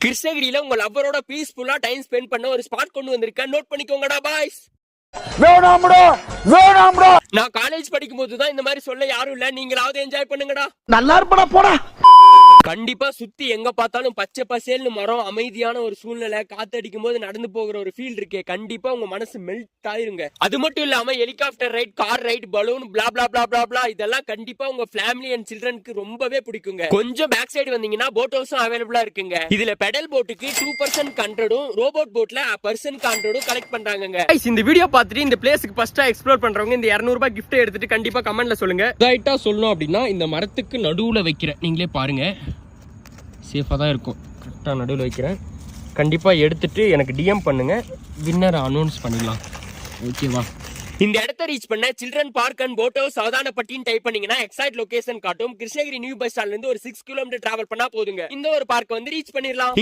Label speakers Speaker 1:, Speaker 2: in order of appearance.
Speaker 1: கிருஷ்ணகிரியில உங்க லவ்வரோட பீஸ்ஃபுல்லா டைம் ஸ்பெண்ட் பண்ண ஒரு ஸ்பாட் கொண்டு வந்திருக்கேன். நோட் பண்ணிக்கோங்கடா பாய்ஸ். நான் காலேஜ் படிக்கும் போதுதான் இந்த மாதிரி சொல்ல யாரும் இல்ல. நீங்களாவது என்ஜாய் பண்ணுங்கடா.
Speaker 2: நல்லா இருப்படா போடா.
Speaker 1: கண்டிப்பா சுத்தி எங்க பார்த்தாலும் பச்சை பசேல்னு மரம், அமைதியான ஒரு சூழ்நிலை, காத்தடிக்கும் போது நடந்து போகிற ஒரு ஃபீல் இருக்கே, கண்டிப்பா உங்க மனசு மெல்ட் ஆயிருங்க. அது மட்டும் இல்லாம helicopter ride, car ride, balloon, blah blah blah blah blah இதெல்லாம் கண்டிப்பா உங்க ஃபேமிலி அண்ட் சில்ட்ரனுக்கு ரொம்பவே பிடிக்குங்க. கொஞ்சம் பேக் சைடு வந்தீங்கன்னா போட் ஹவுஸும் அவைலபிளா இருக்குங்க. இதுல பெடல் போட்டுக்கு 2% கண்ட்ரோடும், ரோபோட் போட்ல பர்சன் கண்ட்ரோடும் கலெக்ட் பண்றாங்க. இந்த வீடியோ பார்த்துட்டு இந்த பிளேஸ்க்கு ஃபர்ஸ்டா எக்ஸ்ப்ளோர் பண்றவங்க இந்த 200 ரூபாய் கிஃப்ட் எடுத்துட்டு கண்டிப்பா கமெண்ட்ல சொல்லுங்க. ரைட்டா சொல்லணும் அப்படின்னா இந்த மரத்துக்கு நடுவுல வைக்கிறேன், நீங்களே பாருங்க. சேஃபாக தான் இருக்கும். கரெக்டாக நடுவில் வைக்கிறேன். கண்டிப்பாக எடுத்துட்டு எனக்கு டிஎம் பண்ணுங்க, வின்னர் அனௌன்ஸ் பண்ணிடலாம். ஓகேவா? இந்த இடத்த ரீச் பண்ண children park and boat house சவுதானப்பட்டின்னு டைப் பண்ணீங்கன்னா எக்ஸாக்ட் லொகேஷன் காட்டும். கிருஷ்ணகிரி நியூ பஸ் ஸ்டாண்ட்ல இருந்து ஒரு 6 கிலோமீட்டர் டிராவல் பண்ணா போதுங்க. இந்த ஒரு பார்க் வந்து ரீச் பண்ணிடலாம்.